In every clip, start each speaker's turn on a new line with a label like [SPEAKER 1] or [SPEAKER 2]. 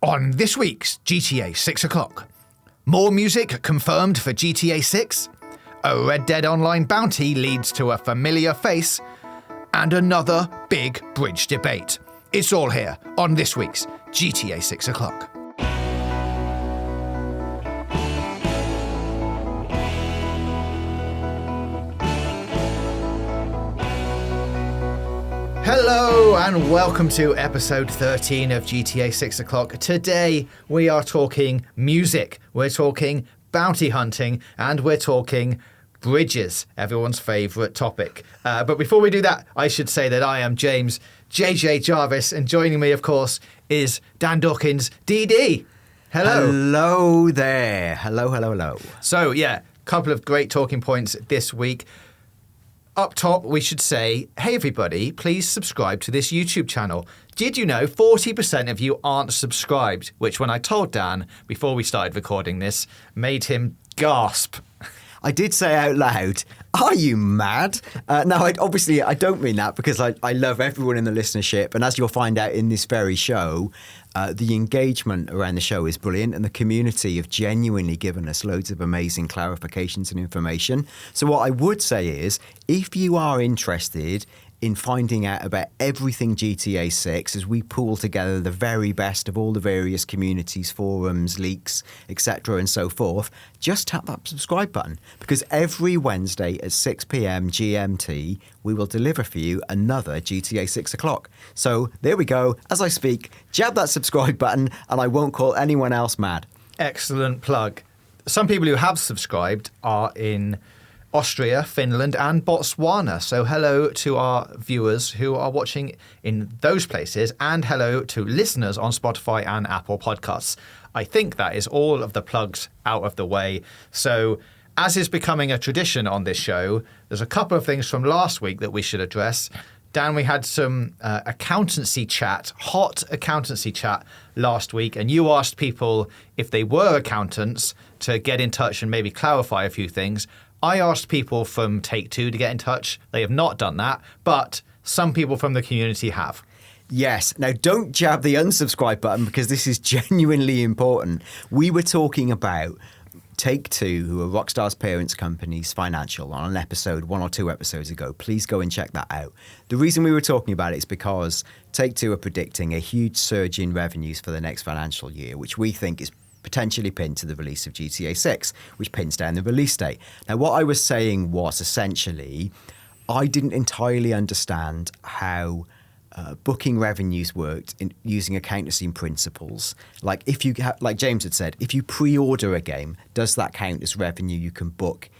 [SPEAKER 1] On this week's GTA 6 o'clock, more music confirmed for GTA 6, a Red Dead Online bounty leads to a familiar face, and another big bridge debate. It's all here on this week's GTA 6 o'clock. Hello and welcome to episode 13 of GTA 6 o'clock. Today we are talking music, we're talking bounty hunting, and we're talking bridges, everyone's favourite topic. But before we do that, I should say that I am James JJ Jarvis, and joining me, of course, is Dan Dawkins, DD. Hello.
[SPEAKER 2] Hello there. Hello.
[SPEAKER 1] So, yeah, couple of great talking points this week. Up top, we should say, hey everybody, please subscribe to this YouTube channel. Did you know 40% of you aren't subscribed? Which, when I told Dan before we started recording this, made him gasp.
[SPEAKER 2] I did say out loud, are you mad? Now, I don't mean that because I love everyone in the listenership. And as you'll find out in this very show, the engagement around the show is brilliant and the community have genuinely given us loads of amazing clarifications and information. So what I would say is, if you are interested in finding out about everything GTA 6 as we pool together the very best of all the various communities, forums, leaks, etc. and so forth, just tap that subscribe button because every Wednesday at 6 p.m. GMT, we will deliver for you another GTA 6 o'clock. So there we go. As I speak, jab that subscribe button and I won't call anyone else mad.
[SPEAKER 1] Excellent plug. Some people who have subscribed are in Austria, Finland and Botswana. So hello to our viewers who are watching in those places and hello to listeners on Spotify and Apple Podcasts. I think that is all of the plugs out of the way. So as is becoming a tradition on this show, there's a couple of things from last week that we should address. Dan, we had some hot accountancy chat last week, and you asked people if they were accountants to get in touch and maybe clarify a few things. I asked people from Take-Two to get in touch. They have not done that, but some people from the community have.
[SPEAKER 2] Yes. Now, don't jab the unsubscribe button because this is genuinely important. We were talking about Take-Two, who are Rockstar's parents' company's financial, on an episode 1 or 2 episodes ago. Please go and check that out. The reason we were talking about it is because Take-Two are predicting a huge surge in revenues for the next financial year, which we think is potentially pinned to the release of GTA 6, which pins down the release date. Now, what I was saying was essentially, I didn't entirely understand how booking revenues worked in using accountancy principles. Like if you like James had said, if you pre-order a game, does that count as revenue you can book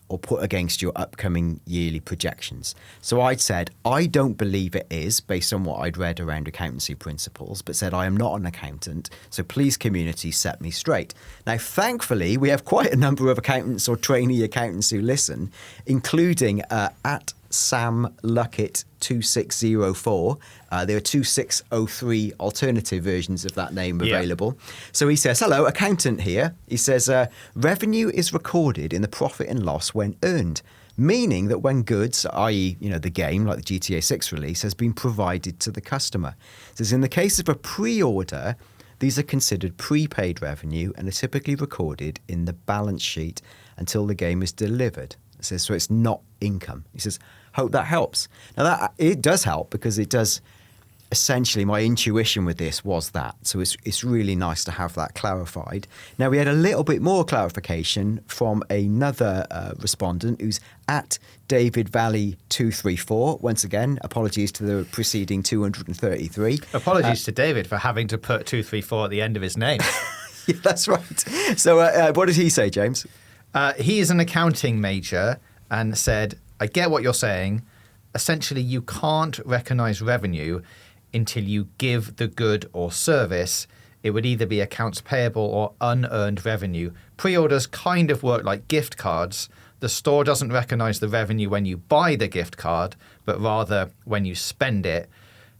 [SPEAKER 2] or put against your upcoming yearly projections? So I'd said, I don't believe it is, based on what I'd read around accountancy principles, but said I am not an accountant, so please, community, set me straight. Now, thankfully, we have quite a number of accountants or trainee accountants who listen, including at Sam Luckett 2604. There are 2603 alternative versions of that name available. So he says, hello, accountant here. He says, revenue is recorded in the profit and loss when earned, meaning that when goods, i.e., the game, like the GTA 6 release, has been provided to the customer. It says, in the case of a pre-order, these are considered prepaid revenue and are typically recorded in the balance sheet until the game is delivered. It says, so it's not income. He says, hope that helps. Now, it does help because it does, essentially, my intuition with this was that. So it's really nice to have that clarified. Now, we had a little bit more clarification from another respondent who's at David Valley 234. Once again, apologies to the preceding 233.
[SPEAKER 1] Apologies to David for having to put 234 at the end of his name.
[SPEAKER 2] Yeah, that's right. So what did he say, James?
[SPEAKER 1] He is an accounting major and said, I get what you're saying. Essentially, you can't recognise revenue until you give the good or service. It would either be accounts payable or unearned revenue. Pre-orders kind of work like gift cards. The store doesn't recognise the revenue when you buy the gift card, but rather when you spend it.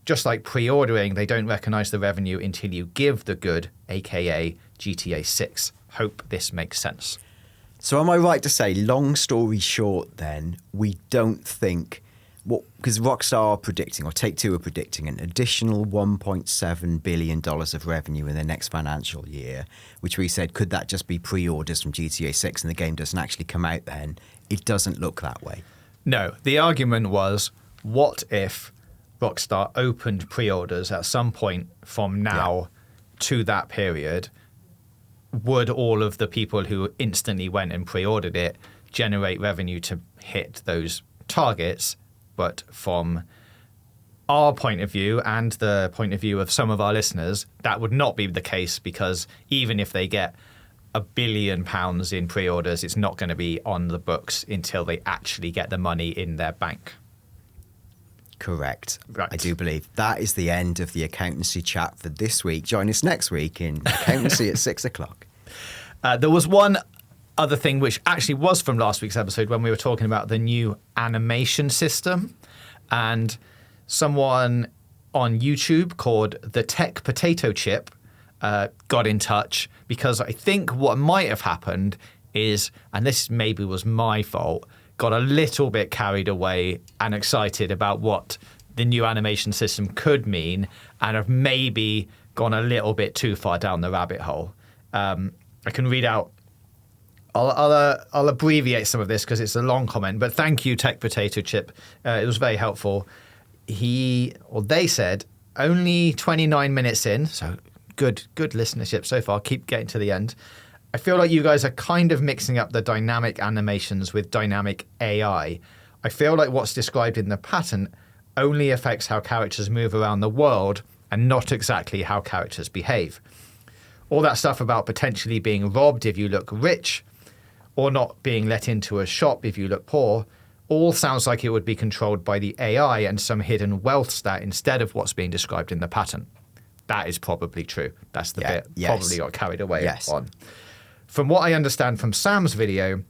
[SPEAKER 1] Just like pre-ordering, they don't recognise the revenue until you give the good, aka GTA 6. Hope this makes sense.
[SPEAKER 2] So am I right to say, long story short then, we don't think because Rockstar are predicting, or Take-Two are predicting, an additional $1.7 billion of revenue in the next financial year, which we said, could that just be pre-orders from GTA 6 and the game doesn't actually come out then? It doesn't look that way.
[SPEAKER 1] No, the argument was, what if Rockstar opened pre-orders at some point from now to that period? Would all of the people who instantly went and pre-ordered it generate revenue to hit those targets? But from our point of view and the point of view of some of our listeners, that would not be the case, because even if they get £1 billion in pre-orders, it's not going to be on the books until they actually get the money in their bank.
[SPEAKER 2] Correct.
[SPEAKER 1] Right.
[SPEAKER 2] I do believe that is the end of the accountancy chat for this week. Join us next week in accountancy at 6 o'clock.
[SPEAKER 1] There was one other thing which actually was from last week's episode when we were talking about the new animation system, and someone on YouTube called the Tech Potato Chip got in touch, because I think what might have happened is, and this maybe was my fault, got a little bit carried away and excited about what the new animation system could mean, and have maybe gone a little bit too far down the rabbit hole. I can read out. I'll abbreviate some of this because it's a long comment, but thank you, Tech Potato Chip. It was very helpful. They said only 29 minutes in, so good listenership so far. Keep getting to the end. I feel like you guys are kind of mixing up the dynamic animations with dynamic AI. I feel like what's described in the patent only affects how characters move around the world and not exactly how characters behave. All that stuff about potentially being robbed if you look rich, or not being let into a shop if you look poor, all sounds like it would be controlled by the AI and some hidden wealth stat instead of what's being described in the patent. That is probably true. That's the bit probably got carried away on. From what I understand from Sam's video,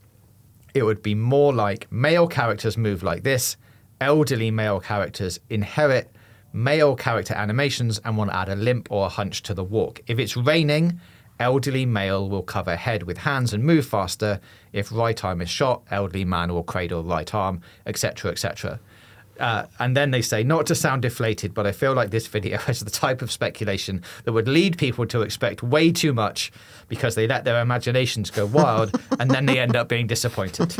[SPEAKER 1] it would be more like male characters move like this, elderly male characters inherit male character animations and want to add a limp or a hunch to the walk. If it's raining, elderly male will cover head with hands and move faster. If right arm is shot, elderly man will cradle right arm, etc., etc. And then they say, not to sound deflated, but I feel like this video is the type of speculation that would lead people to expect way too much because they let their imaginations go wild and then they end up being disappointed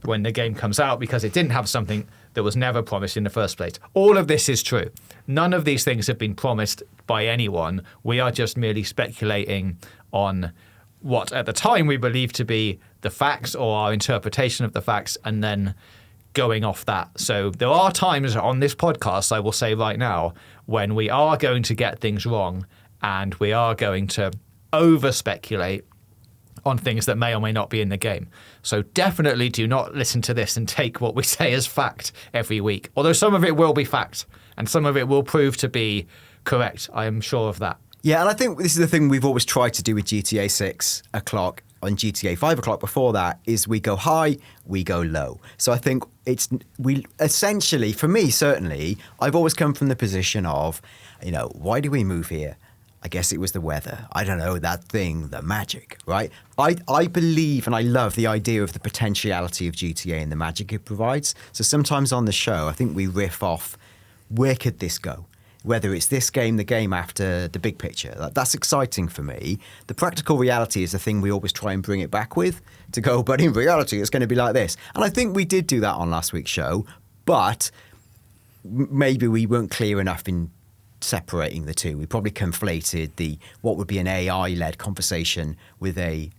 [SPEAKER 1] when the game comes out because it didn't have something that was never promised in the first place. All of this is true. None of these things have been promised by anyone. We are just merely speculating on what at the time we believe to be the facts or our interpretation of the facts, and then going off that. So there are times on this podcast, I will say right now, when we are going to get things wrong and we are going to over-speculate on things that may or may not be in the game. So definitely do not listen to this and take what we say as fact every week. Although some of it will be fact and some of it will prove to be correct. I am sure of that.
[SPEAKER 2] Yeah, and I think this is the thing we've always tried to do with GTA 6 o'clock and GTA 5 o'clock before that, is we go high, we go low. So I think we essentially, for me certainly, I've always come from the position of, why do we move here? I guess it was the weather. I don't know, that thing, the magic, right? I believe and I love the idea of the potentiality of GTA and the magic it provides. So sometimes on the show, I think we riff off, where could this go? Whether it's this game, the game after, the big picture. That's exciting for me. The practical reality is the thing we always try and bring it back with, to go, but in reality, it's going to be like this. And I think we did do that on last week's show, but maybe we weren't clear enough in separating the two. We probably conflated what would be an AI-led conversation with a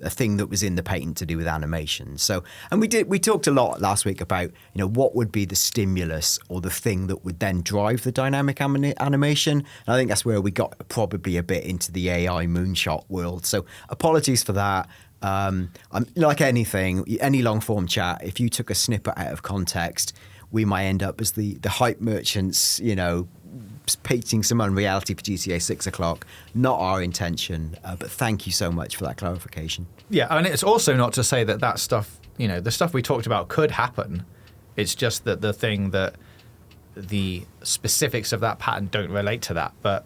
[SPEAKER 2] thing that was in the patent to do with animation. So, and we talked a lot last week about, what would be the stimulus or the thing that would then drive the dynamic animation. And I think that's where we got probably a bit into the AI moonshot world. So apologies for that. I'm like anything, any long form chat, if you took a snippet out of context, we might end up as the hype merchants, painting some unreality for GTA 6 o'clock. Not our intention, but thank you so much for that clarification.
[SPEAKER 1] Yeah, and it's also not to say that stuff, the stuff we talked about could happen. It's just that the specifics of that pattern don't relate to that. But,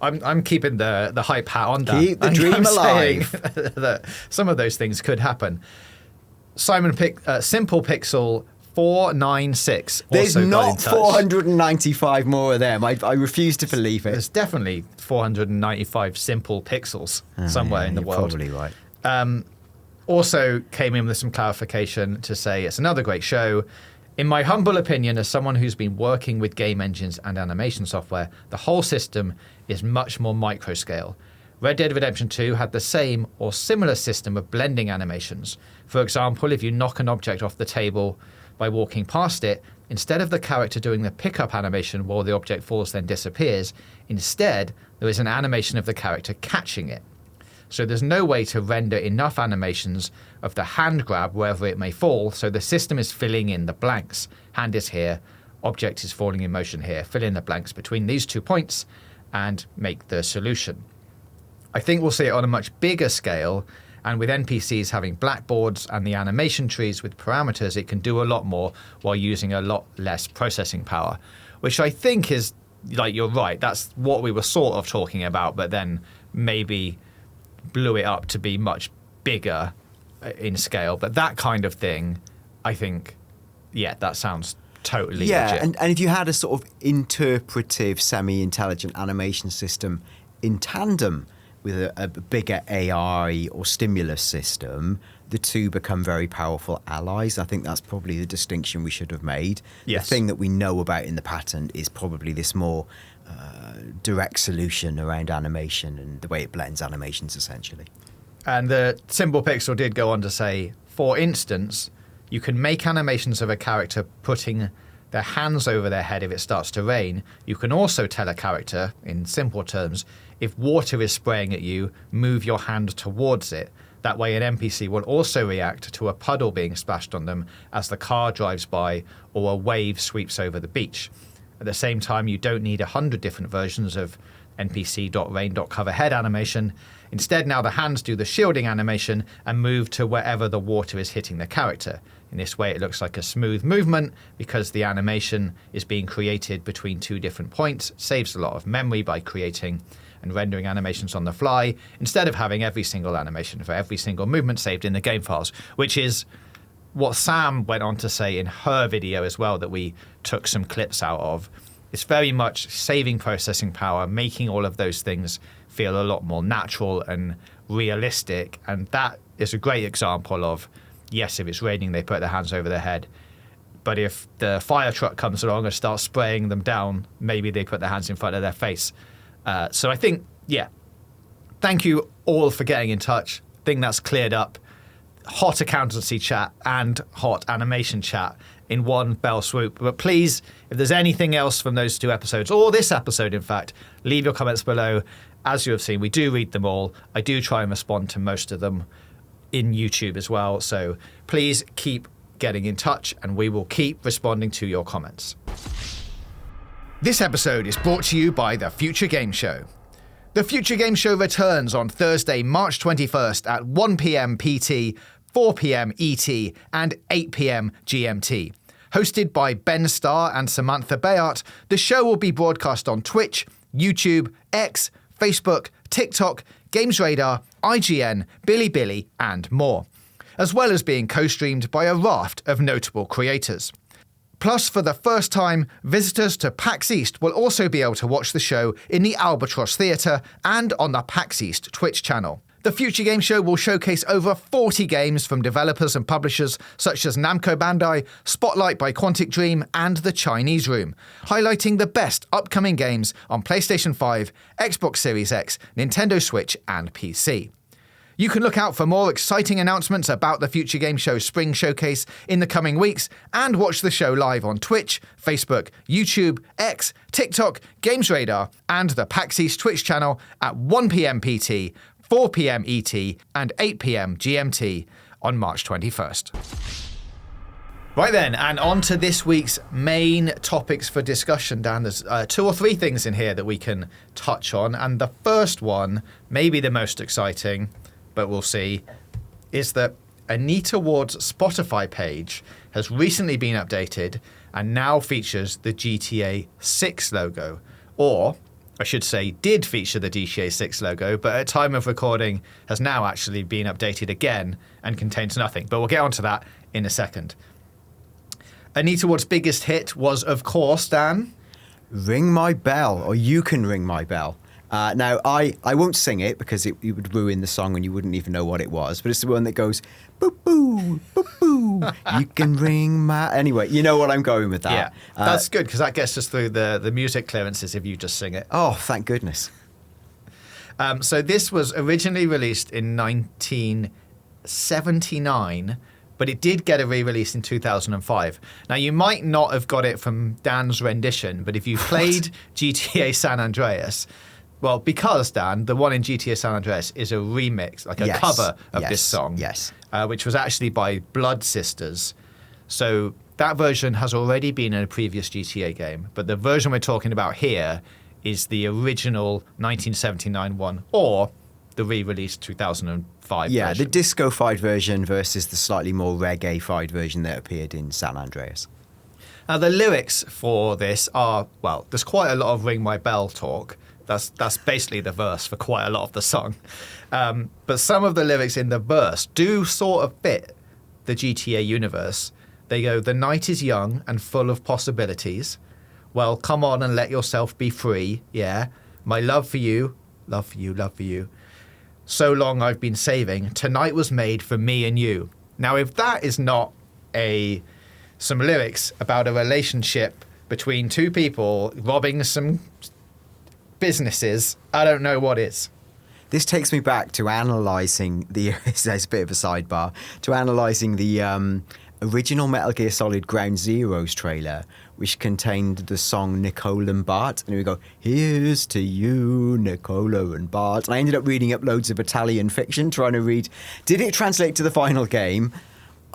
[SPEAKER 1] I'm keeping the hype hat on that.
[SPEAKER 2] Keep the dream alive.
[SPEAKER 1] That some of those things could happen. Simple Pixel 496.
[SPEAKER 2] There's
[SPEAKER 1] also got in
[SPEAKER 2] not
[SPEAKER 1] touch.
[SPEAKER 2] 495 more of them. I refuse to believe it.
[SPEAKER 1] There's definitely 495 simple pixels somewhere in the
[SPEAKER 2] You're
[SPEAKER 1] world.
[SPEAKER 2] probably right.
[SPEAKER 1] Also came in with some clarification to say it's another great show. In my humble opinion, as someone who's been working with game engines and animation software, the whole system is much more micro-scale. Red Dead Redemption 2 had the same or similar system of blending animations. For example, if you knock an object off the table by walking past it, instead of the character doing the pickup animation while the object falls then disappears, instead there is an animation of the character catching it. So there's no way to render enough animations of the hand grab wherever it may fall, so the system is filling in the blanks. Hand is here, object is falling in motion here. Fill in the blanks between these 2 points and make the solution. I think we'll see it on a much bigger scale, and with NPCs having blackboards and the animation trees with parameters, it can do a lot more while using a lot less processing power, which I think is, like, you're right, that's what we were sort of talking about, but then maybe blew it up to be much bigger in scale. But that kind of thing, I think, yeah, that sounds totally legit.
[SPEAKER 2] And if you had a sort of interpretive, semi-intelligent animation system in tandem with a bigger AI or stimulus system, the two become very powerful allies. I think that's probably the distinction we should have made.
[SPEAKER 1] Yes.
[SPEAKER 2] The thing that we know about in the patent is probably this more direct solution around animation and the way it blends animations, essentially.
[SPEAKER 1] And the Symbol Pixel did go on to say, for instance, you can make animations of a character putting their hands over their head if it starts to rain. You can also tell a character, in simple terms, if water is spraying at you, move your hand towards it. That way an NPC will also react to a puddle being splashed on them as the car drives by or a wave sweeps over the beach. At the same time, you don't need 100 different versions of npc.rain.coverhead animation. Instead, now the hands do the shielding animation and move to wherever the water is hitting the character. In this way, it looks like a smooth movement because the animation is being created between 2 different points. It saves a lot of memory by creating and rendering animations on the fly, instead of having every single animation for every single movement saved in the game files, which is what Sam went on to say in her video as well, that we took some clips out of. It's very much saving processing power, making all of those things feel a lot more natural and realistic. And that is a great example of, yes, if it's raining, they put their hands over their head. But if the fire truck comes along and starts spraying them down, maybe they put their hands in front of their face. So I think, yeah, thank you all for getting in touch. I think that's cleared up hot accountancy chat and hot animation chat in one fell swoop. But please, if there's anything else from those 2 episodes, or this episode, in fact, leave your comments below. As you have seen, we do read them all. I do try and respond to most of them in YouTube as well. So please keep getting in touch and we will keep responding to your comments. This episode is brought to you by The Future Game Show. The Future Game Show returns on Thursday, March 21st at 1 p.m. PT, 4 p.m. ET, and 8 p.m. GMT. Hosted by Ben Starr and Samantha Bayart, the show will be broadcast on Twitch, YouTube, X, Facebook, TikTok, Games Radar, IGN, Bilibili, and more, as well as being co-streamed by a raft of notable creators. Plus, for the first time, visitors to PAX East will also be able to watch the show in the Albatross Theatre and on the PAX East Twitch channel. The Future Game Show will showcase over 40 games from developers and publishers such as Namco Bandai, Spotlight by Quantic Dream, and The Chinese Room, highlighting the best upcoming games on PlayStation 5, Xbox Series X, Nintendo Switch, and PC. You can look out for more exciting announcements about the Future Game Show Spring Showcase in the coming weeks and watch the show live on Twitch, Facebook, YouTube, X, TikTok, Games Radar, and the PAX East Twitch channel at 1 p.m. PT, 4 p.m. ET, and 8 p.m. GMT on March 21st. Right then, and on to this week's main topics for discussion, Dan. There's 2 or 3 things in here that we can touch on, and the first one, maybe the most exciting, but we'll see, is that Anita Ward's Spotify page has recently been updated and now features the GTA 6 logo. Or, I should say, did feature the GTA 6 logo, but at time of recording has now actually been updated again and contains nothing. But we'll get onto that in a second. Anita Ward's biggest hit was, of course, Dan.
[SPEAKER 2] Ring My Bell, or You Can Ring My Bell. Now, I won't sing it because it would ruin the song and you wouldn't even know what it was, but it's the one that goes, boo, boo, boo, boo, you can ring my... Anyway, you know what I'm going with that.
[SPEAKER 1] Yeah, that's good because that gets us through the music clearances if you just sing it.
[SPEAKER 2] Oh, thank goodness.
[SPEAKER 1] So this was originally released in 1979, but it did get a re-release in 2005. Now, you might not have got it from Dan's rendition, but if you played GTA San Andreas... Well, because, Dan, the one in GTA San Andreas is a remix, like a cover of this song, which was actually by Blood Sisters. So that version has already been in a previous GTA game, but the version we're talking about here is the original 1979 one, or the re-released 2005
[SPEAKER 2] version.
[SPEAKER 1] version.
[SPEAKER 2] The disco-fied version versus the slightly more reggae-fied version that appeared in San Andreas.
[SPEAKER 1] Now, the lyrics for this are, well, there's quite a lot of Ring My Bell talk. That's basically the verse for quite a lot of the song. But some of the lyrics in the verse do sort of fit the GTA universe. They go, the night is young and full of possibilities. Well, come on and let yourself be free, yeah. My love for you, love for you, love for you. So long I've been saving. Tonight was made for me and you. Now, if that is not some lyrics about a relationship between two people robbing some businesses, I don't know what is.
[SPEAKER 2] This takes me back to analysing there's a bit of a sidebar, to analysing the original Metal Gear Solid Ground Zeroes trailer, which contained the song Nicola and Bart. And we go, here's to you, Nicola and Bart. And I ended up reading up loads of Italian fiction, trying to read, did it translate to the final game?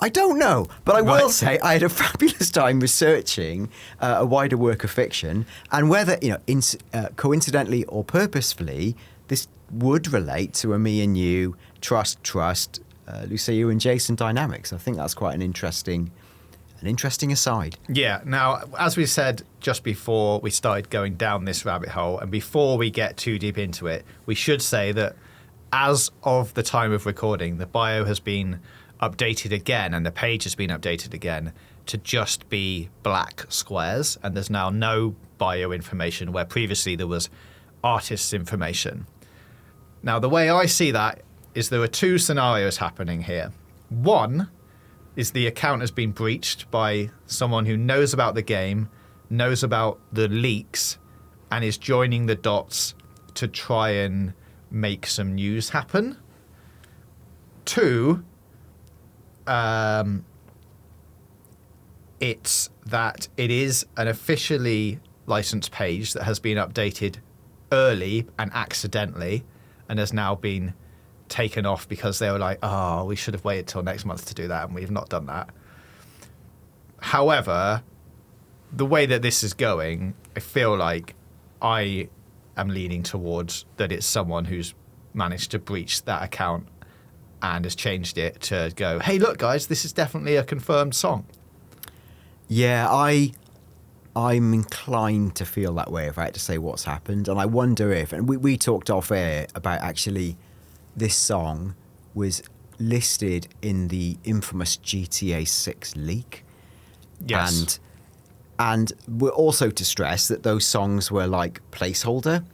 [SPEAKER 2] I don't know, but I will say I had a fabulous time researching a wider work of fiction, and whether, coincidentally or purposefully, this would relate to a me and you, trust, Lucia and Jason dynamics. I think that's quite an interesting aside.
[SPEAKER 1] Yeah. Now, as we said just before we started going down this rabbit hole, and before we get too deep into it, we should say that as of the time of recording, the bio has been updated again, and the page has been updated again to just be black squares, and there's now no bio information where previously there was artist's information. Now, the way I see that is there are two scenarios happening here. One is the account has been breached by someone who knows about the game, knows about the leaks, and is joining the dots to try and make some news happen. Two, it's that it is an officially licensed page that has been updated early and accidentally and has now been taken off because they were like, oh, we should have waited till next month to do that, and we've not done that. However, the way that this is going, I feel like I am leaning towards that it's someone who's managed to breach that account and has changed it to go, hey, look, guys, this is definitely a confirmed song.
[SPEAKER 2] Yeah, I'm inclined to feel that way if I had to say what's happened. And I wonder if, and we talked off air about actually this song was listed in the infamous GTA 6 leak.
[SPEAKER 1] Yes.
[SPEAKER 2] And we're also to stress that those songs were like placeholder.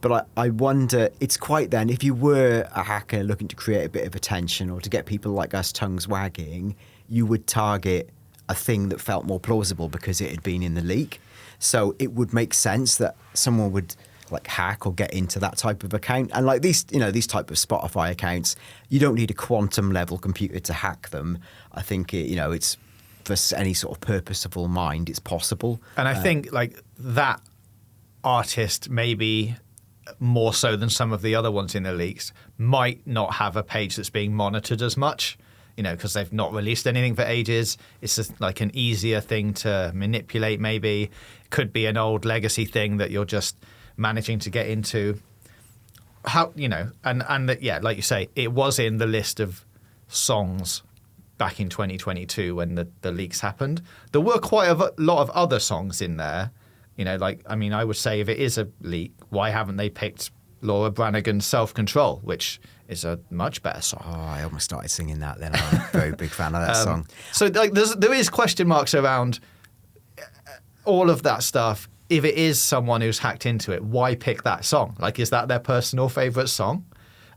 [SPEAKER 2] But I wonder, it's quite then, if you were a hacker looking to create a bit of attention or to get people like us tongues wagging, you would target a thing that felt more plausible because it had been in the leak. So it would make sense that someone would like hack or get into that type of account. And like these type of Spotify accounts, you don't need a quantum level computer to hack them. I think it's for any sort of purposeful mind, it's possible.
[SPEAKER 1] And I think like that artist maybe more so than some of the other ones in the leaks might not have a page that's being monitored as much, because they've not released anything for ages. It's just like an easier thing to manipulate maybe. It could be an old legacy thing that you're just managing to get into. And like you say, it was in the list of songs back in 2022 when the leaks happened. There were quite a lot of other songs in there. I would say if it is a leak, why haven't they picked Laura Branigan's Self-Control, which is a much better song.
[SPEAKER 2] Oh, I almost started singing that then. I'm a very big fan of that song.
[SPEAKER 1] So there is question marks around all of that stuff. If it is someone who's hacked into it, why pick that song? Like, is that their personal favourite song?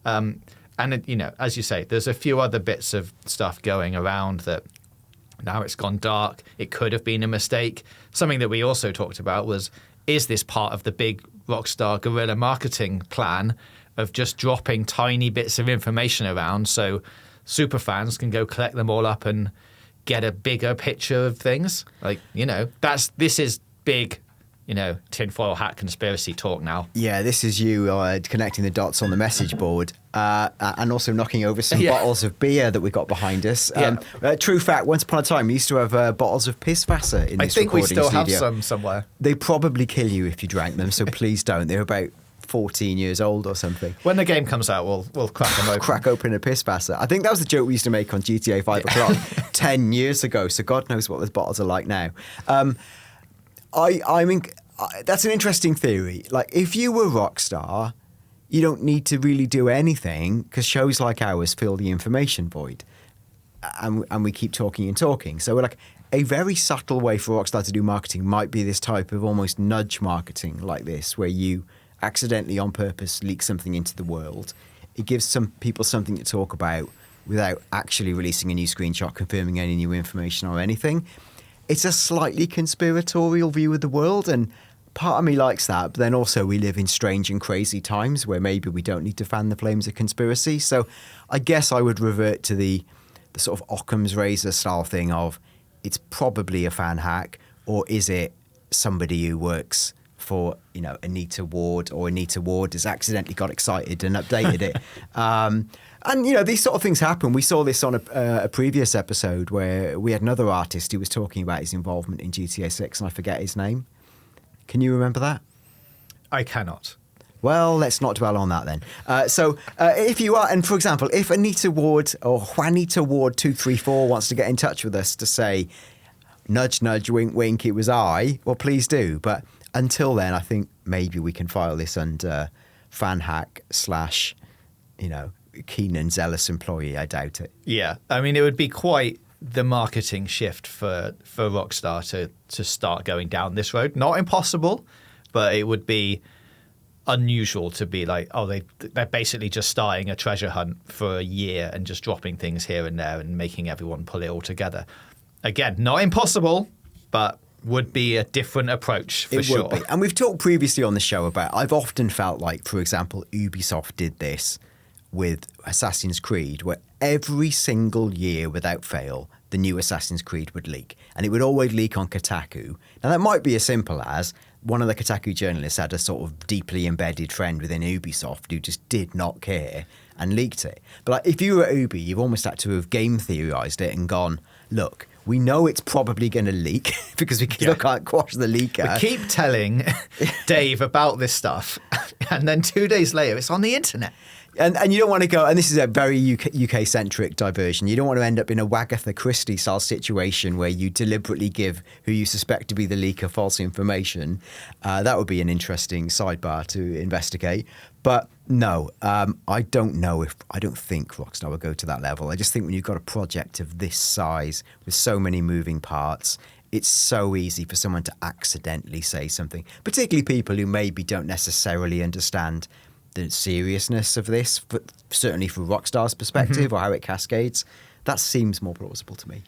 [SPEAKER 1] And, as you say, there's a few other bits of stuff going around that now it's gone dark. It could have been a mistake. Something that we also talked about was, is this part of the big Rockstar guerrilla marketing plan of just dropping tiny bits of information around so superfans can go collect them all up and get a bigger picture of things? Like, this is big, tinfoil hat conspiracy talk now.
[SPEAKER 2] Yeah, this is you connecting the dots on the message board and also knocking over some bottles of beer that we got behind us. True fact, once upon a time, we used to have bottles of Pisswasser in this recording studio. I think we still
[SPEAKER 1] have some somewhere.
[SPEAKER 2] They probably kill you if you drank them, so please don't. They're about 14 years old or something.
[SPEAKER 1] When the game comes out, we'll crack them open.
[SPEAKER 2] Crack open a Pisswasser. I think that was the joke we used to make on GTA 5 o'clock 10 years ago, so God knows what those bottles are like now. I mean, that's an interesting theory. Like, if you were Rockstar, you don't need to really do anything because shows like ours fill the information void. And we keep talking and talking. So we're like, a very subtle way for Rockstar to do marketing might be this type of almost nudge marketing like this, where you accidentally on purpose leak something into the world. It gives some people something to talk about without actually releasing a new screenshot, confirming any new information or anything. It's a slightly conspiratorial view of the world, and part of me likes that, but then also we live in strange and crazy times where maybe we don't need to fan the flames of conspiracy. So I guess I would revert to the sort of Occam's razor style thing of, it's probably a fan hack, or is it somebody who works for Anita Ward, or Anita Ward has accidentally got excited and updated it. And these sort of things happen. We saw this on a previous episode where we had another artist who was talking about his involvement in GTA 6, and I forget his name. Can you remember that?
[SPEAKER 1] I cannot.
[SPEAKER 2] Well, let's not dwell on that then. So if you are, and for example, if Anita Ward or Juanita Ward 234 wants to get in touch with us to say, nudge, nudge, wink, wink, it was I, well, please do. But until then, I think maybe we can file this under fan hack / Keenan zealous employee. I doubt it.
[SPEAKER 1] Yeah. I mean, it would be quite the marketing shift for Rockstar to start going down this road. Not impossible, but it would be unusual to be like, they're basically just starting a treasure hunt for a year and just dropping things here and there and making everyone pull it all together. Again, not impossible, but would be a different approach for sure. It would be.
[SPEAKER 2] And we've talked previously on the show about, I've often felt like, for example, Ubisoft did this with Assassin's Creed, where every single year without fail, the new Assassin's Creed would leak. And it would always leak on Kotaku. Now, that might be as simple as one of the Kotaku journalists had a sort of deeply embedded friend within Ubisoft who just did not care and leaked it. But like, if you were at Ubi, you've almost had to have game theorised it and gone, look, we know it's probably going to leak because we can't quash the leaker.
[SPEAKER 1] We keep telling Dave about this stuff, and then 2 days later, it's on the internet.
[SPEAKER 2] And you don't want to go, and this is a very UK-centric diversion, you don't want to end up in a Wagatha Christie-style situation where you deliberately give who you suspect to be the leaker false information. That would be an interesting sidebar to investigate. But no, I don't think Rockstar would go to that level. I just think when you've got a project of this size with so many moving parts, it's so easy for someone to accidentally say something, particularly people who maybe don't necessarily understand the seriousness of this, certainly from Rockstar's perspective or how it cascades. That seems more plausible to me.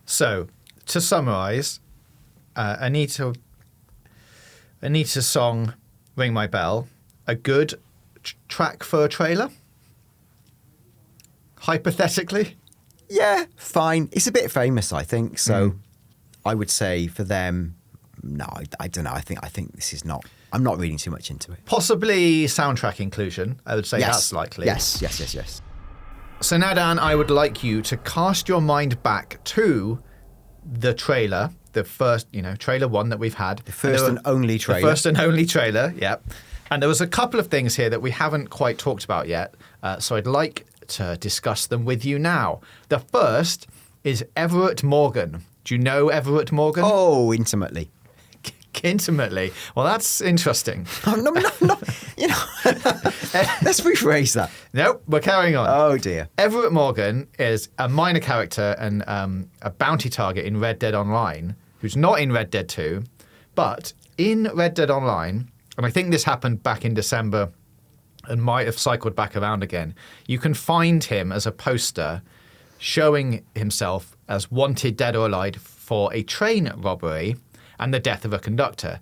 [SPEAKER 2] So,
[SPEAKER 1] to summarise, Anita's song, Ring My Bell, a good track for a trailer? Hypothetically?
[SPEAKER 2] Yeah, fine. It's a bit famous, I think. So I would say for them, no, I don't know. I think this is not... I'm not reading too much into it.
[SPEAKER 1] Possibly soundtrack inclusion. I would say that's likely.
[SPEAKER 2] Yes.
[SPEAKER 1] So now, Dan, I would like you to cast your mind back to the trailer, the first, trailer one that we've had.
[SPEAKER 2] The first and only trailer.
[SPEAKER 1] The first and only trailer, yep. And there was a couple of things here that we haven't quite talked about yet. So I'd like to discuss them with you now. The first is Everett Morgan. Do you know Everett Morgan?
[SPEAKER 2] Oh, intimately.
[SPEAKER 1] intimately. Well, that's interesting.
[SPEAKER 2] No, you know, let's rephrase that.
[SPEAKER 1] Nope, we're carrying on.
[SPEAKER 2] Oh, dear.
[SPEAKER 1] Everett Morgan is a minor character and a bounty target in Red Dead Online, who's not in Red Dead 2, but in Red Dead Online, and I think this happened back in December and might have cycled back around again, you can find him as a poster showing himself as wanted dead or alive for a train robbery and the death of a conductor.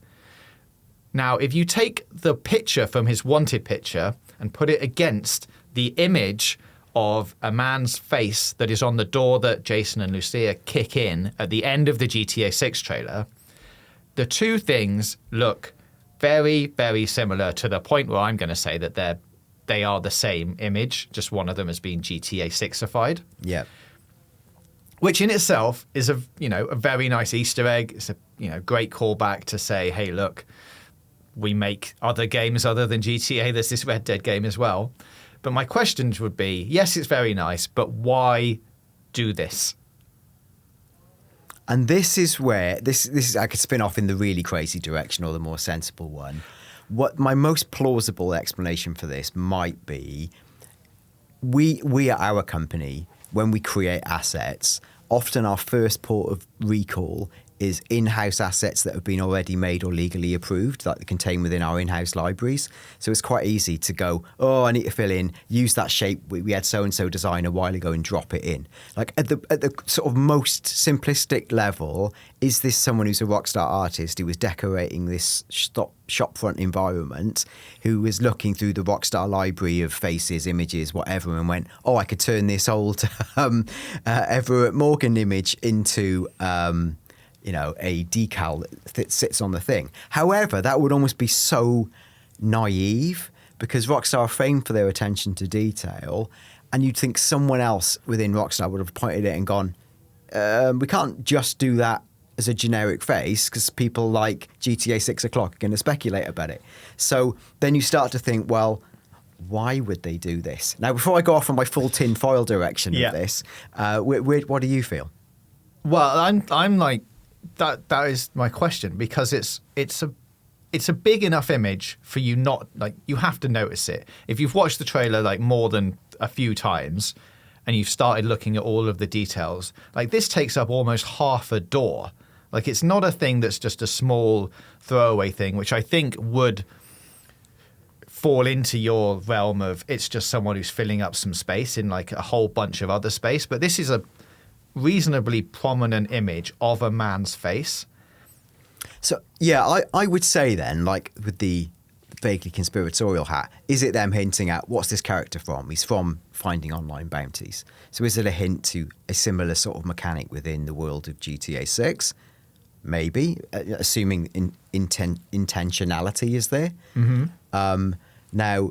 [SPEAKER 1] Now, if you take the picture from his wanted picture and put it against the image of a man's face that is on the door that Jason and Lucia kick in at the end of the GTA 6 trailer, the two things look very, very similar to the point where I'm going to say that they are the same image, just one of them has been GTA 6ified.
[SPEAKER 2] Yeah.
[SPEAKER 1] Which in itself is a very nice Easter egg. It's a great callback to say, hey, look, we make other games other than GTA. There's this Red Dead game as well. But my questions would be, yes, it's very nice, but why do this?
[SPEAKER 2] And this is where this is I could spin off in the really crazy direction or the more sensible one. What my most plausible explanation for this might be, we at our company, when we create assets, often our first port of recall is in-house assets that have been already made or legally approved, that they contain within our in-house libraries. So it's quite easy to go, oh, I need to fill in, use that shape we had so-and-so design a while ago and drop it in. Like at the sort of most simplistic level, is this someone who's a rockstar artist who was decorating this shopfront environment, who was looking through the rockstar library of faces, images, whatever, and went, oh, I could turn this old Everett Morgan image into a decal that sits on the thing. However, that would almost be so naive because Rockstar are famed for their attention to detail, and you'd think someone else within Rockstar would have pointed it and gone, we can't just do that as a generic face because people like GTA 6 o'clock are going to speculate about it. So then you start to think, well, why would they do this? Now, before I go off on my full tinfoil direction of this, what do you feel?
[SPEAKER 1] Well, I'm like, that is my question, because it's a big enough image for you not, like, you have to notice it. If you've watched the trailer like more than a few times and you've started looking at all of the details, like this takes up almost half a door. Like it's not a thing that's just a small throwaway thing, which I think would fall into your realm of it's just someone who's filling up some space in like a whole bunch of other space. But this is a reasonably prominent image of a man's face.
[SPEAKER 2] So, yeah, I would say then, like with the vaguely conspiratorial hat, is it them hinting at what's this character from? He's from finding online bounties. So is it a hint to a similar sort of mechanic within the world of GTA 6? Maybe, assuming intentionality is there. Mm-hmm. Now,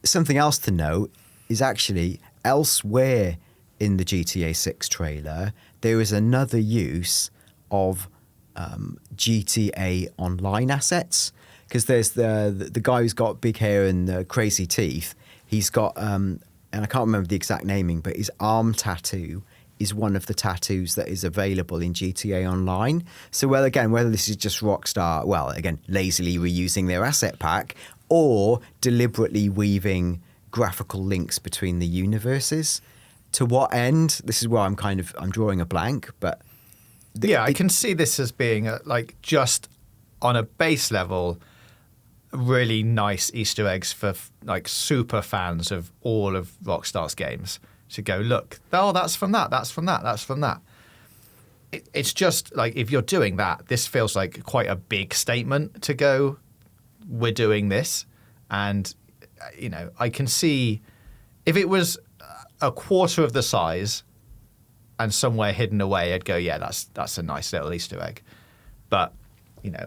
[SPEAKER 2] something else to note is actually elsewhere in the GTA 6 trailer, there is another use of GTA Online assets, because there's the guy who's got big hair and crazy teeth. He's got, and I can't remember the exact naming, but his arm tattoo is one of the tattoos that is available in GTA Online. So, well, again, whether this is just Rockstar, well, again, lazily reusing their asset pack or deliberately weaving graphical links between the universes. To what end? This is where I'm drawing a blank, but...
[SPEAKER 1] I can see this as being just on a base level, really nice Easter eggs for like super fans of all of Rockstar's games to go, look, oh, that's from that, that's from that, that's from that. It's just like, if you're doing that, this feels like quite a big statement to go, we're doing this. And, I can see if it was a quarter of the size and somewhere hidden away, I'd go, yeah, that's a nice little Easter egg. But,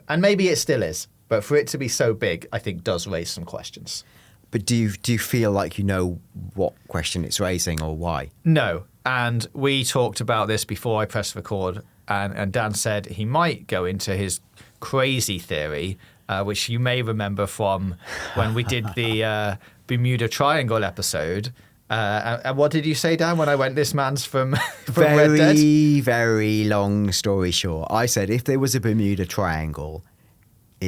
[SPEAKER 1] and maybe it still is, but for it to be so big, I think does raise some questions.
[SPEAKER 2] But do you feel like you know what question it's raising or why?
[SPEAKER 1] No. And we talked about this before I pressed record, and Dan said he might go into his crazy theory, which you may remember from when we did the Bermuda Triangle episode. And what did you say, Dan, when I went, this man's from Red Dead?
[SPEAKER 2] Very, very long story short. I said if there was a Bermuda Triangle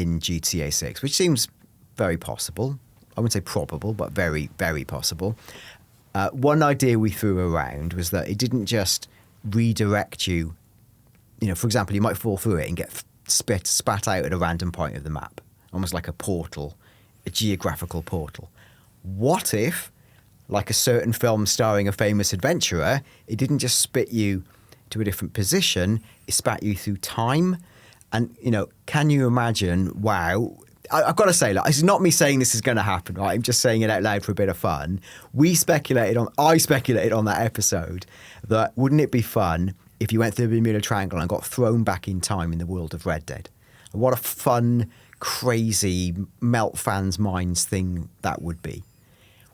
[SPEAKER 2] in GTA 6, which seems very possible. I wouldn't say probable, but very, very possible. One idea we threw around was that it didn't just redirect you. You know, for example, you might fall through it and get spat out at a random point of the map, almost like a portal, a geographical portal. What if, like a certain film starring a famous adventurer, it didn't just spit you to a different position, it spat you through time? And, you know, can you imagine, wow, I've got to say, like, it's not me saying this is going to happen, right? I'm just saying it out loud for a bit of fun. I speculated on that episode that wouldn't it be fun if you went through the Bermuda Triangle and got thrown back in time in the world of Red Dead? What a fun, crazy, melt fans' minds thing that would be.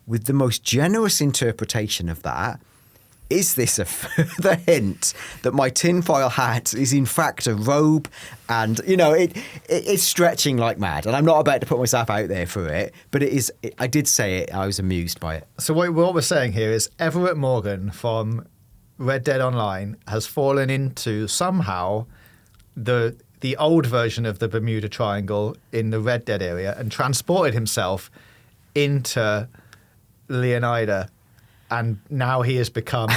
[SPEAKER 2] With the most generous interpretation of that, is this a further hint that my tinfoil hat is in fact a robe? And, you know, it's stretching like mad. And I'm not about to put myself out there for it, but I did say it. I was amused by it.
[SPEAKER 1] So what we're saying here is Everett Morgan from Red Dead Online has fallen into somehow the old version of the Bermuda Triangle in the Red Dead area and transported himself into Leonida. And now he has become,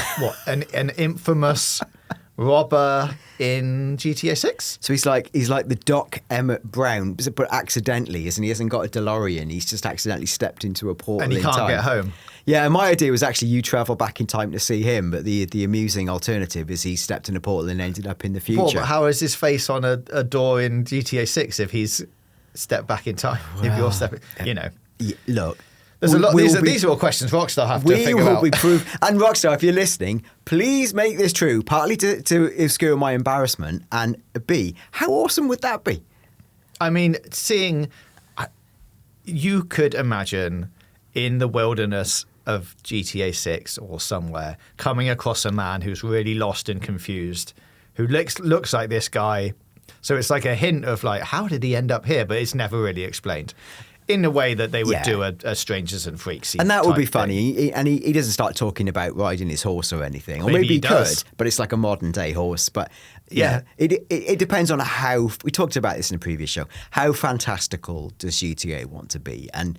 [SPEAKER 1] an infamous robber in GTA 6?
[SPEAKER 2] So he's like the Doc Emmett Brown, but accidentally, isn't he? He hasn't got a DeLorean. He's just accidentally stepped into a portal
[SPEAKER 1] and he can't get home.
[SPEAKER 2] Yeah, my idea was actually you travel back in time to see him, but the amusing alternative is he stepped in a portal and ended up in the future.
[SPEAKER 1] Well, but how is his face on a door in GTA 6 if he's stepped back in time? Well, if you're stepping, you know.
[SPEAKER 2] Look.
[SPEAKER 1] There's a lot. These are all questions Rockstar have to figure out.
[SPEAKER 2] We will be proof. And Rockstar, if you're listening, please make this true. Partly to obscure my embarrassment, and B, how awesome would that be?
[SPEAKER 1] I mean, you could imagine in the wilderness of GTA 6 or somewhere coming across a man who's really lost and confused, who looks like this guy. So it's like a hint of like, how did he end up here? But it's never really explained. In a way that they would do a Strangers and Freaks.
[SPEAKER 2] And that would be funny. He doesn't start talking about riding his horse or anything. Or maybe he could, but it's like a modern day horse. But yeah, it depends on how, we talked about this in a previous show, how fantastical does GTA want to be? And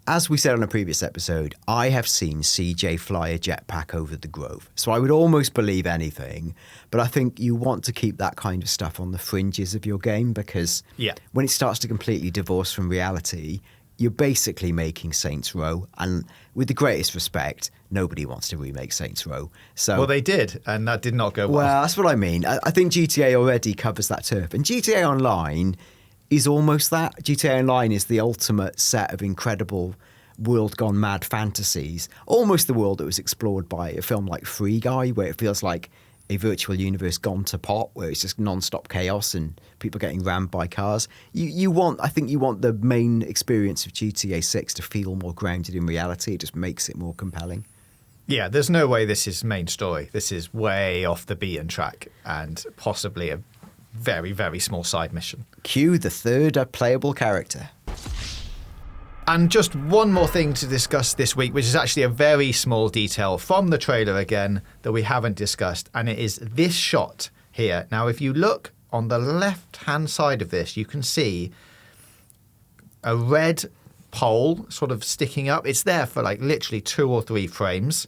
[SPEAKER 2] as we said on a previous episode, I have seen CJ fly a jetpack over the Grove. So I would almost believe anything. But I think you want to keep that kind of stuff on the fringes of your game because when it starts to completely divorce from reality, you're basically making Saints Row. And with the greatest respect, nobody wants to remake Saints Row. So,
[SPEAKER 1] well, they did, and that did not go well.
[SPEAKER 2] Well, that's what I mean. I think GTA already covers that turf. And GTA Online is almost that. GTA Online is the ultimate set of incredible world gone mad fantasies. Almost the world that was explored by a film like Free Guy, where it feels like a virtual universe gone to pot, where it's just non-stop chaos and people getting rammed by cars. I think you want the main experience of GTA 6 to feel more grounded in reality. It just makes it more compelling.
[SPEAKER 1] Yeah, there's no way this is main story. This is way off the beaten track and possibly a very, very small side mission.
[SPEAKER 2] Cue the third playable character.
[SPEAKER 1] And just one more thing to discuss this week, which is actually a very small detail from the trailer again that we haven't discussed, and it is this shot here. Now, if you look on the left-hand side of this, you can see a red pole sort of sticking up. It's there for like literally 2 or 3 frames,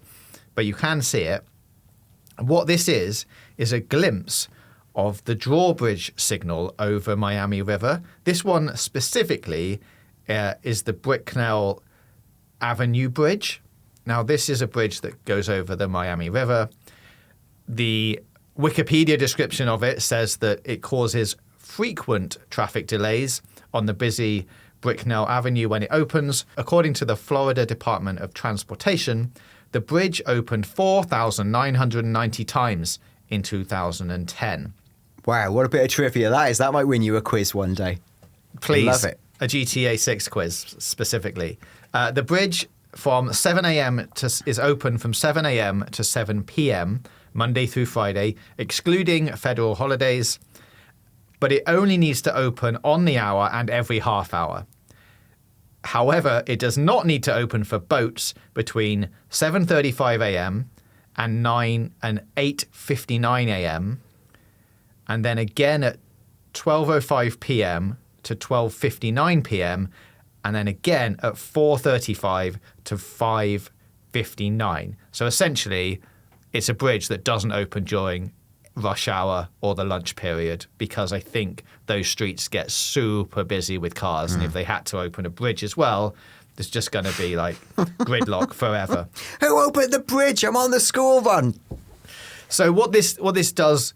[SPEAKER 1] but you can see it. What this is a glimpse of the drawbridge signal over Miami River. This one specifically is the Bricknell Avenue Bridge. Now, this is a bridge that goes over the Miami River. The Wikipedia description of it says that it causes frequent traffic delays on the busy Bricknell Avenue when it opens. According to the Florida Department of Transportation, the bridge opened 4,990 times in 2010.
[SPEAKER 2] Wow, what a bit of trivia that is. That might win you a quiz one day.
[SPEAKER 1] Please.
[SPEAKER 2] I love it.
[SPEAKER 1] A GTA 6 quiz, specifically. The bridge from 7 a.m. is open from 7 a.m. to 7 p.m., Monday through Friday, excluding federal holidays. But it only needs to open on the hour and every half hour. However, it does not need to open for boats between 7:35 a.m. and 8:59 a.m. and then again at 12:05 p.m. to 12:59 p.m. and then again at 4:35 to 5:59. So essentially, it's a bridge that doesn't open during rush hour or the lunch period, because I think those streets get super busy with cars. And if they had to open a bridge as well, there's just going to be like gridlock forever.
[SPEAKER 2] Who opened the bridge? I'm on the school run.
[SPEAKER 1] So what this does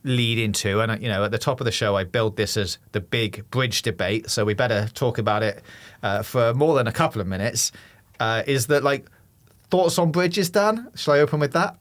[SPEAKER 1] lead into, and at the top of the show I billed this as the big bridge debate, so we better talk about it for more than a couple of minutes, is that, like, thoughts on bridges, Dan? Shall I open with that?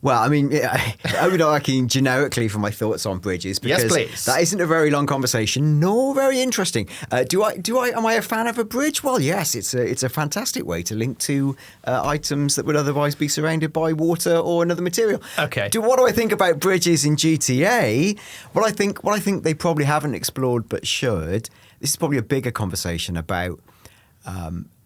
[SPEAKER 2] Well, I mean, I would argue generically for my thoughts on bridges, because
[SPEAKER 1] yes, please.
[SPEAKER 2] That isn't a very long conversation, nor very interesting. Am I a fan of a bridge? Well, yes, it's a fantastic way to link to items that would otherwise be surrounded by water or another material.
[SPEAKER 1] Okay.
[SPEAKER 2] What do I think about bridges in GTA? What I think they probably haven't explored but should. This is probably a bigger conversation about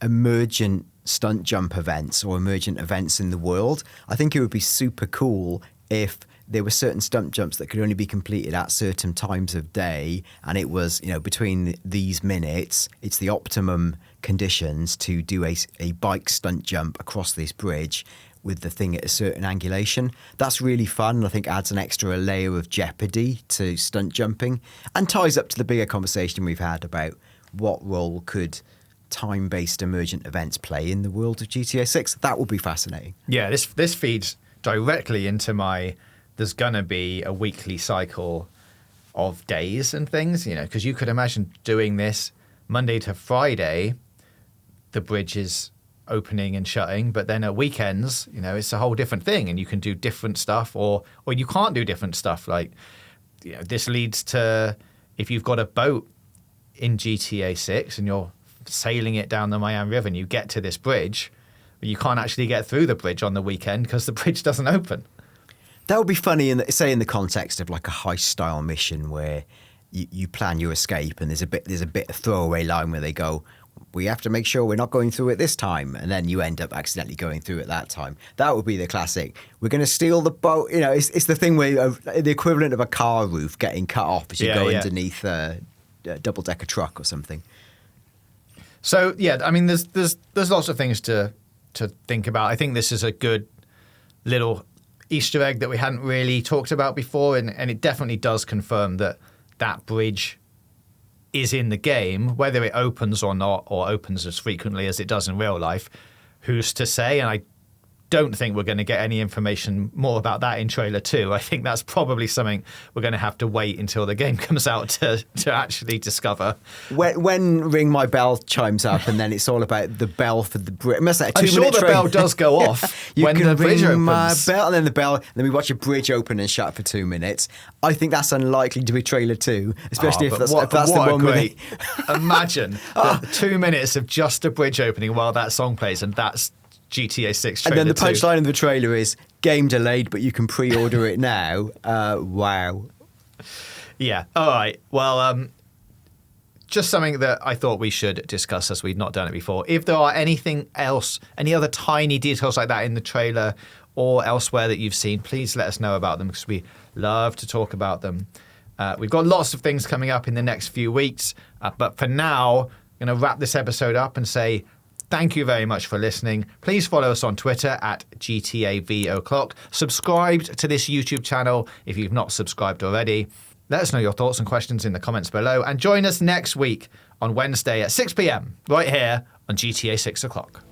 [SPEAKER 2] emergent stunt jump events or emergent events in the world. I think it would be super cool if there were certain stunt jumps that could only be completed at certain times of day, and it was, between these minutes, it's the optimum conditions to do a bike stunt jump across this bridge with the thing at a certain angulation. That's really fun, and I think adds an extra layer of jeopardy to stunt jumping and ties up to the bigger conversation we've had about what role could time-based emergent events play in the world of GTA 6. That would be fascinating.
[SPEAKER 1] Yeah, this feeds directly into there's going to be a weekly cycle of days and things, because you could imagine doing this Monday to Friday, the bridge is opening and shutting, but then at weekends, it's a whole different thing, and you can do different stuff or you can't do different stuff. Like, this leads to, if you've got a boat in GTA 6 and you're sailing it down the Miami River and you get to this bridge, but you can't actually get through the bridge on the weekend because the bridge doesn't open.
[SPEAKER 2] That would be funny, in the context of like a heist-style mission where you plan your escape, and there's a bit of throwaway line where they go, "We have to make sure we're not going through it this time," and then you end up accidentally going through it that time. That would be the classic. We're going to steal the boat. It's the thing where the equivalent of a car roof getting cut off as you go underneath a double-decker truck or something.
[SPEAKER 1] So yeah, I mean, there's lots of things to think about. I think this is a good little Easter egg that we hadn't really talked about before, and it definitely does confirm that bridge is in the game. Whether it opens or not, or opens as frequently as it does in real life, who's to say? And I don't think we're going to get any information more about that in trailer 2. I think that's probably something we're going to have to wait until the game comes out to actually discover.
[SPEAKER 2] When Ring My Bell chimes up, and then it's all about the bell for the bridge.
[SPEAKER 1] I'm sure the bell does go off when the bridge opens.
[SPEAKER 2] My bell, and then the bell, and then we watch a bridge open and shut for 2 minutes. I think that's unlikely to be trailer 2, especially if that's the one with
[SPEAKER 1] Imagine 2 minutes of just a bridge opening while that song plays, and that's GTA 6 trailer.
[SPEAKER 2] And then the punchline of the trailer is, game delayed, but you can pre-order it now. Wow.
[SPEAKER 1] Yeah. All right. Well, just something that I thought we should discuss, as we've not done it before. If there are anything else, any other tiny details like that in the trailer or elsewhere that you've seen, please let us know about them, because we love to talk about them. We've got lots of things coming up in the next few weeks. But for now, I'm going to wrap this episode up and say, thank you very much for listening. Please follow us on Twitter at GTAVOclock. Subscribe to this YouTube channel if you've not subscribed already. Let us know your thoughts and questions in the comments below. And join us next week on Wednesday at 6 p.m. right here on GTA 6 o'clock.